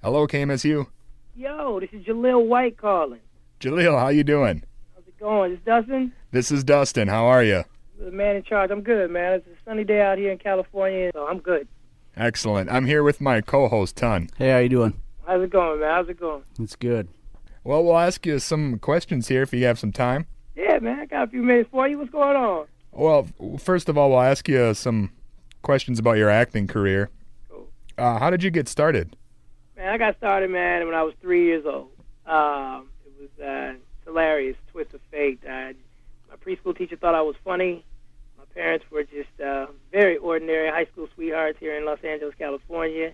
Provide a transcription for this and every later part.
Hello, KMSU. Yo, this is Jaleel White calling. Jaleel, how you doing? How's it going? This Dustin? This is Dustin. How are you? The man in charge. I'm good, man. It's a sunny day out here in California, so I'm good. Excellent. I'm here with my co-host, Ton. Hey, how you doing? How's it going, man? How's it going? It's good. Well, we'll ask you some questions here if you have some time. Yeah, man. I got a few minutes for you. What's going on? Well, first of all, we'll ask you some questions about your acting career. Cool. How did you get started? Man, I got started, man, when I was 3 years old. It was hilarious, twist of fate. My preschool teacher thought I was funny. My parents were just very ordinary high school sweethearts here in Los Angeles, California.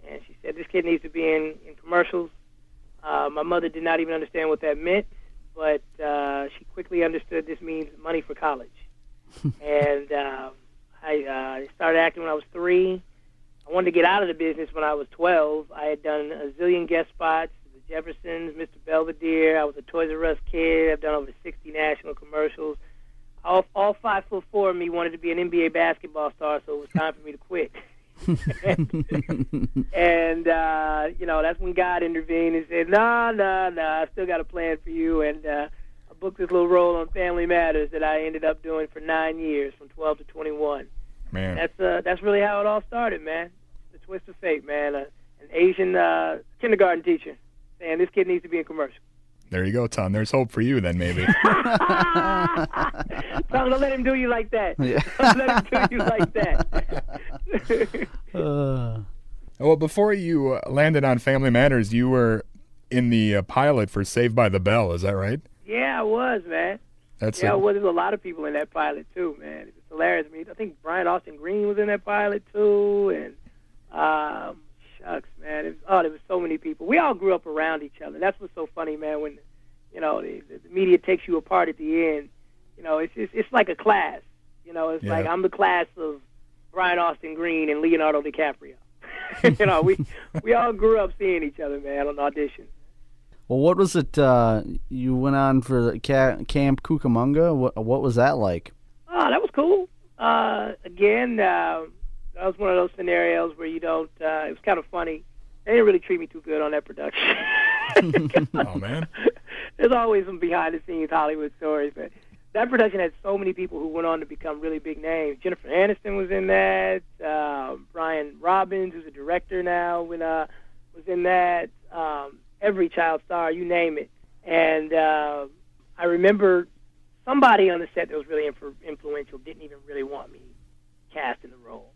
And she said, this kid needs to be in commercials. My mother did not even understand what that meant, but she quickly understood this means money for college. And I started acting when I was 3. I wanted to get out of the business when I was 12. I had done a zillion guest spots, The Jeffersons, Mr. Belvedere. I was a Toys R Us kid. I've done over 60 national commercials. All 5'4" of me wanted to be an NBA basketball star, so it was time for me to quit. and that's when God intervened and said, no, I still got a plan for you. And I booked this little role on Family Matters that I ended up doing for 9 years, from 12 to 21. Man, that's really how it all started, man. The twist of fate, man. An Asian kindergarten teacher saying this kid needs to be in commercial. there you go, Ton. There's hope for you then, maybe. Don't let him do you like that. Yeah. Don't let him do you like that. Well, before you landed on Family Matters, you were in the pilot for Saved by the Bell. Is that right? Yeah, I was, man. That's Well, there's a lot of people in that pilot, too, man. It's hilarious. I think Brian Austin Green was in that pilot, too, and shucks, man. There was so many people. We all grew up around each other. That's what's so funny, man, when, the media takes you apart at the end. It's like a class. It's like I'm the class of Brian Austin Green and Leonardo DiCaprio. We all grew up seeing each other, man, on audition. Well, what was it you went on for Camp Cucamonga? What was that like? Oh, that was cool. Again, that was one of those scenarios where you don't, it was kind of funny. They didn't really treat me too good on that production. Oh, man. There's always some behind-the-scenes Hollywood stories, but that production had so many people who went on to become really big names. Jennifer Aniston was in that. Brian Robbins, who's a director now, was in that. Every child star, you name it. And I remember somebody on the set that was really influential didn't even really want me cast in the role.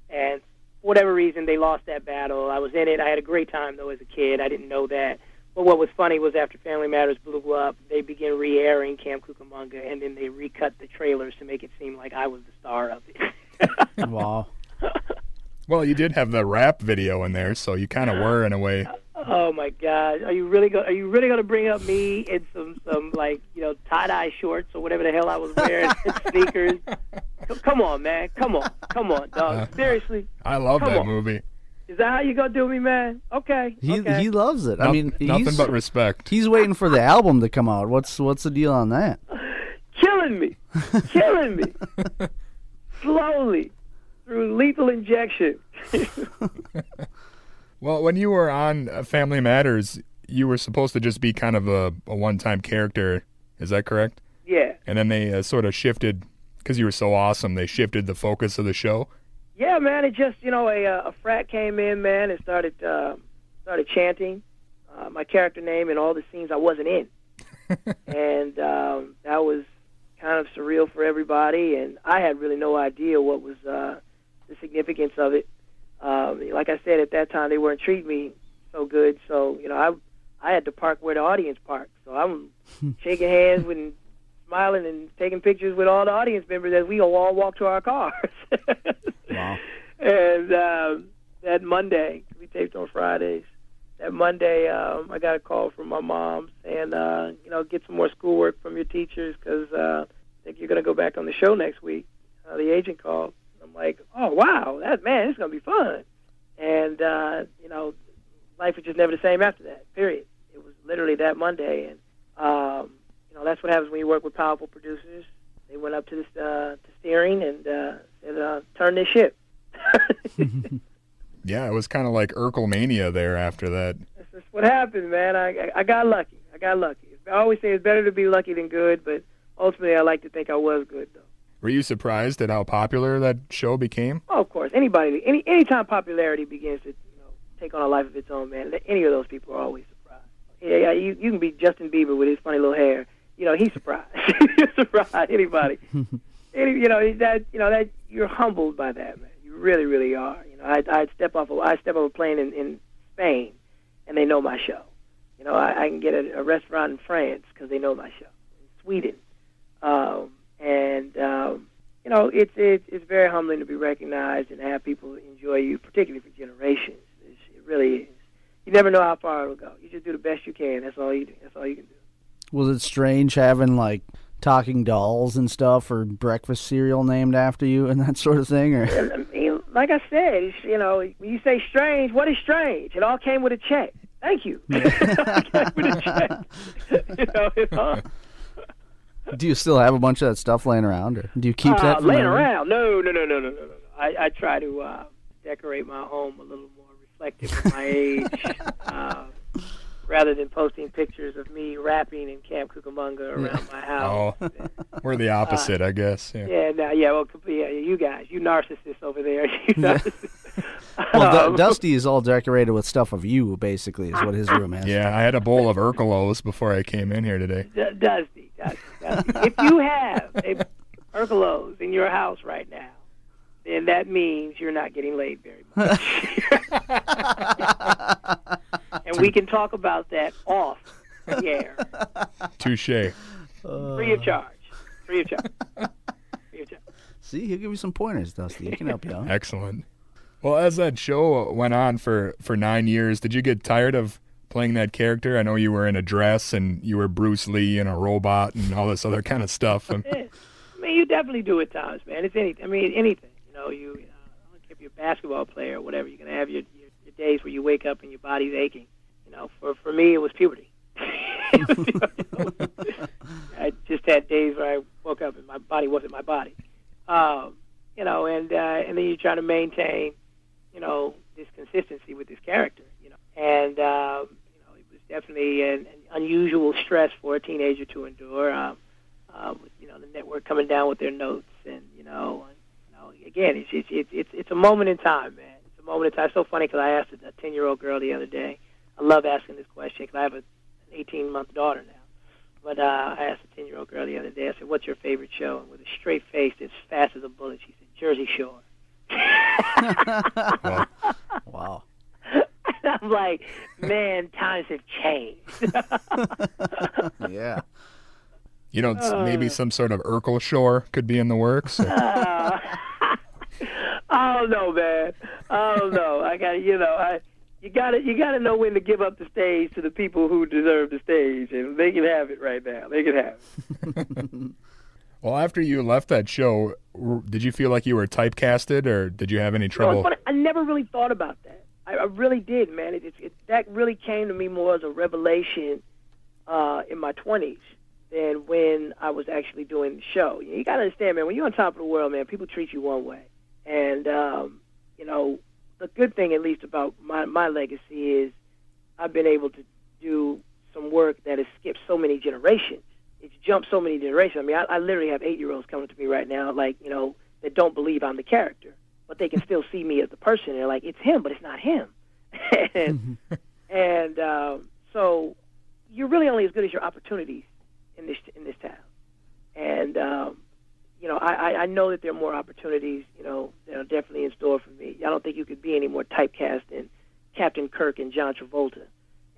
And for whatever reason, they lost that battle. I was in it. I had a great time, though, as a kid. I didn't know that. But what was funny was after Family Matters blew up, they began re-airing Camp Cucamonga, and then they recut the trailers to make it seem like I was the star of it. Wow. Well, you did have the rap video in there, so you kind of were in a way. Oh my God! Are you really going to bring up me in some tie-dye shorts or whatever the hell I was wearing, sneakers? Come on, man! Come on, dog! Seriously. I love that movie. Is that how you gonna do me, man? Okay. He loves it. I mean, nothing but respect. He's waiting for the album to come out. What's the deal on that? Killing me, slowly through lethal injection. Well, when you were on Family Matters, you were supposed to just be kind of a one-time character. Is that correct? Yeah. And then they sort of shifted, because you were so awesome, they shifted the focus of the show. Yeah, man. It just, a frat came in, man, and started chanting my character name in all the scenes I wasn't in. And that was kind of surreal for everybody, and I had really no idea what was the significance of it. Like I said, at that time, they weren't treating me so good. So, I had to park where the audience parked. So I'm shaking hands and smiling and taking pictures with all the audience members as we all walk to our cars. Wow. And that Monday, we taped on Fridays, that Monday I got a call from my mom saying, get some more schoolwork from your teachers because I think you're going to go back on the show next week. The agent called. I'm like, oh, wow, it's going to be fun. And, life was just never the same after that, period. It was literally that Monday. And, that's what happens when you work with powerful producers. They went up to the steering and said, turn this ship. Yeah, it was kind of like Urkel mania there after that. That's just what happened, man. I got lucky. I always say it's better to be lucky than good, but ultimately I like to think I was good, though. Were you surprised at how popular that show became? Oh, of course. Anytime popularity begins to take on a life of its own, man, any of those people are always surprised. Yeah, you can be Justin Bieber with his funny little hair. He's surprised. You're surprised. Anybody. That you're humbled by that, man. You really, really are. I step off a plane in Spain, and they know my show. I can get a restaurant in France because they know my show. In Sweden, it's very humbling to be recognized and have people enjoy you, particularly for generations. It really is. You never know how far it'll go. You just do the best you can. That's all you do. That's all you can do. Was it strange having like talking dolls and stuff, or breakfast cereal named after you and that sort of thing? Or I mean, like I said, when you say strange, what is strange? It all came with a check. Thank you. It came with a check. It's all. Do you still have a bunch of that stuff laying around, or do you keep that from laying around? No. I try to decorate my home a little more reflective of my age, rather than posting pictures of me rapping in Camp Cucamonga around my house. Oh, we're the opposite, I guess. Yeah. You guys, you narcissists over there. You narcissists. Well, Dusty is all decorated with stuff of you, basically, is what his room has. Yeah, I had a bowl of Urkelos before I came in here today. Dusty. If you have a Urkelos in your house right now, then that means you're not getting laid very much. And we can talk about that off the air. Touché. Free of charge. See, he'll give you some pointers, Dusty. He can help you out. Excellent. Well, as that show went on for 9 years, did you get tired of playing that character? I know you were in a dress and you were Bruce Lee and a robot and all this other kind of stuff. You definitely do at times, man. It's anything. Anything. I don't care if you're a basketball player or whatever. You're gonna have your days where you wake up and your body's aching. For me, it was puberty. I just had days where I woke up and my body wasn't my body. And then you're trying to maintain, this consistency with this character, and it was definitely an unusual stress for a teenager to endure. With the network coming down with their notes, and again, it's a moment in time, man. It's a moment in time. It's so funny because I asked a 10-year-old girl the other day. I love asking this question because I have an 18-month daughter now. But I asked a 10-year-old girl the other day, I said, "What's your favorite show?" And with a straight face, as fast as a bullet, she said, "Jersey Shore." Wow. And I'm like, man, times have changed. Yeah. Maybe some sort of Urkel Shore could be in the works. I don't know, man. I don't know. I got you got to know when to give up the stage to the people who deserve the stage, and they can have it right now. They can have it. Well, after you left that show, did you feel like you were typecasted, or did you have any trouble? I never really thought about that. I really did, man. That really came to me more as a revelation in my 20s than when I was actually doing the show. You got to understand, man, when you're on top of the world, man, people treat you one way. And, the good thing, at least, about my legacy is I've been able to do some work that has skipped so many generations. It's jumped so many generations. I mean, I literally have 8-year-olds coming to me right now, that don't believe I'm the character, but they can still see me as the person. They're like, it's him, but it's not him. So you're really only as good as your opportunities in this town. And, I know that there are more opportunities, that are definitely in store for me. I don't think you could be any more typecast than Captain Kirk and John Travolta.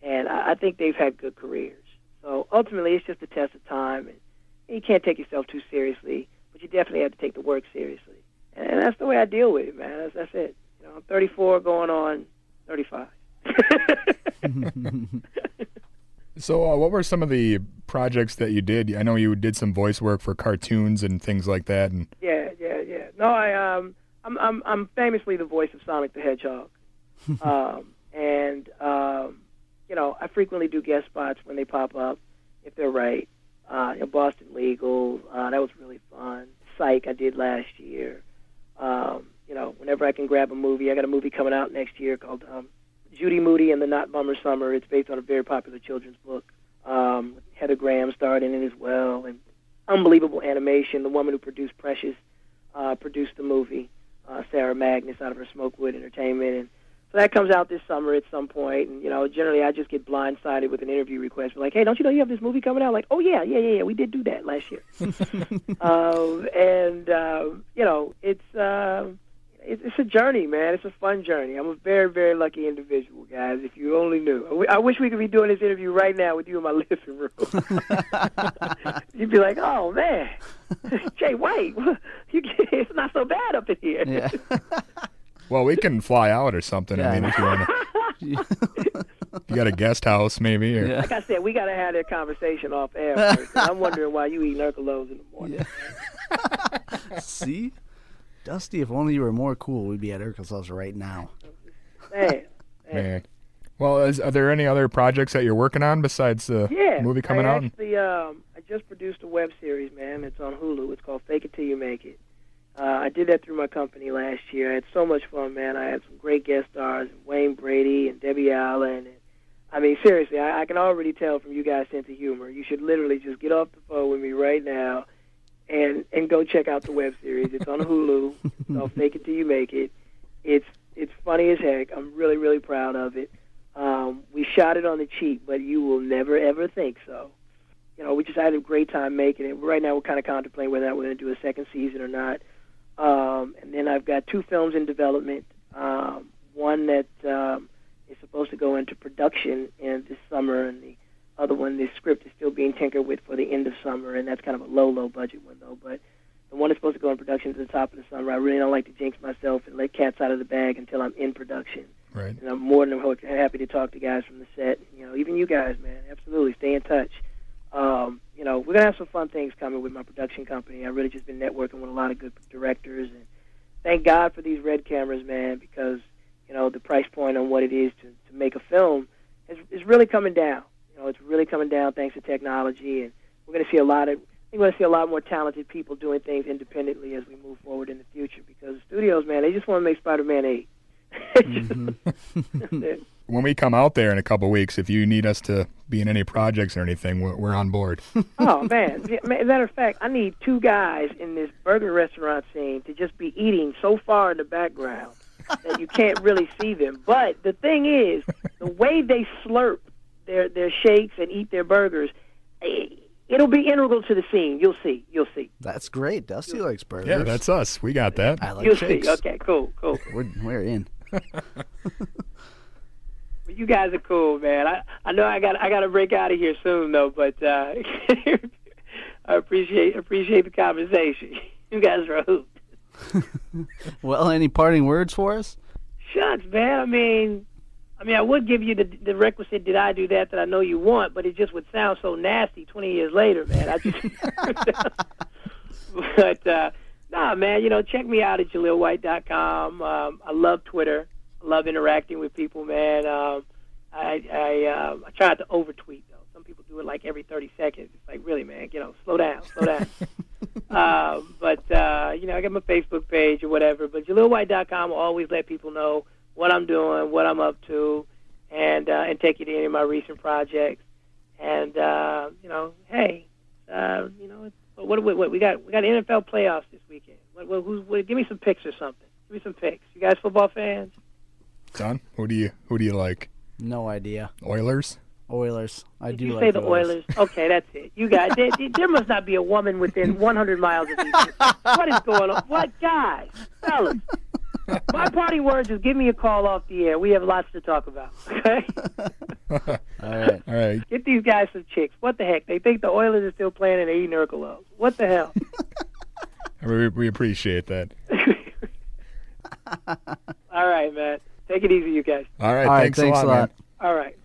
And I think they've had good careers. So ultimately, it's just a test of time. And you can't take yourself too seriously, but you definitely have to take the work seriously. And that's the way I deal with it, man. That's it. I'm 34 going on 35. So what were some of the projects that you did? I know you did some voice work for cartoons and things like that. And Yeah. No, I'm famously the voice of Sonic the Hedgehog. I frequently do guest spots when they pop up, if they're right. Boston Legal, that was really fun. Psych, I did last year. whenever I can grab a movie. I got a movie coming out next year called Judy Moody and the Not Bummer Summer. It's based on a very popular children's book. Heather Graham starred in it as well, and unbelievable animation. The woman who produced Precious produced the movie, Sarah Magnus, out of her Smokewood Entertainment. And so that comes out this summer at some point. And, generally I just get blindsided with an interview request. Like, hey, don't you know you have this movie coming out? Like, oh, yeah, we did do that last year. It's a journey, man. It's a fun journey. I'm a very, very lucky individual, guys, if you only knew. I wish we could be doing this interview right now with you in my living room. You'd be like, oh, man, Jay White, it's not so bad up in here. Yeah. Well, we can fly out or something. Yeah. I mean, if you want to. You got a guest house, maybe? Or... Yeah. Like I said, we got to have that conversation off air first. I'm wondering why you eat Urkel in the morning. Yeah. See? Dusty, if only you were more cool, we'd be at Urkel's house right now. Man. Well, are there any other projects that you're working on besides the movie coming out? I just produced a web series, man. It's on Hulu. It's called Fake It Till You Make It. I did that through my company last year. I had so much fun, man. I had some great guest stars, Wayne Brady and Debbie Allen. And, I mean, seriously, I can already tell from you guys' sense of humor. You should literally just get off the phone with me right now and go check out the web series. It's on Hulu. It's called Fake It Till You Make It. It's funny as heck. I'm really, really proud of it. We shot it on the cheap, but you will never, ever think so. We just had a great time making it. Right now we're kind of contemplating whether or not we're going to do a second season or not. And then I've got 2 films in development. One that is supposed to go into production this summer, and the other one, the script is still being tinkered with for the end of summer, and that's kind of a low budget one, though. But the one that's supposed to go in production at the top of the summer, I really don't like to jinx myself and let cats out of the bag until I'm in production. Right. And I'm more than happy to talk to guys from the set. Even you guys, man. Absolutely. Stay in touch. We're going to have some fun things coming with my production company. I've really just been networking with a lot of good directors. And thank God for these red cameras, man, because, the price point on what it is to make a film is really coming down. It's really coming down thanks to technology. And we're going to see a lot more talented people doing things independently as we move forward in the future, because studios, man, they just want to make Spider-Man 8. Mm-hmm. When we come out there in a couple weeks, if you need us to be in any projects or anything, we're on board. Oh, man. Matter of fact, I need 2 guys in this burger restaurant scene to just be eating so far in the background that you can't really see them. But the thing is, the way they slurp their shakes and eat their burgers, it'll be integral to the scene. You'll see. That's great. Dusty likes burgers. Yeah, that's us. We got that. I like You'll shakes. see. Okay, cool. We're in. Well, you guys are cool, man. I know I got to break out of here soon, though, but I appreciate the conversation. You guys are a hoot. Well, any parting words for us? Shucks, man. I mean, I would give you the requisite "did I do that" I know you want, but it just would sound so nasty 20 years later, man. But nah, man. Check me out at JaleelWhite.com. I love Twitter. I love interacting with people, man. I try not to overtweet though. Some people do it like every 30 seconds. It's like, really, man, slow down. But I got my Facebook page or whatever. But JaleelWhite.com will always let people know what I'm doing, what I'm up to, and take you to any of my recent projects. And hey, what we got NFL playoffs this weekend. Give me some picks or something. Give me some picks. You guys football fans? Son, who do you like? No idea. Oilers? Oilers. I Did do you like say the Oilers? Okay, that's it. You guys, there must not be a woman within 100 miles of each other. What is going on? What, guys, fellas? My party words is give me a call off the air. We have lots to talk about. Okay. All right. Get these guys some chicks. What the heck? They think the Oilers are still playing and they're eating Urkel. What the hell? We appreciate that. All right, man. Take it easy, you guys. All right. Thanks a lot, man. All right.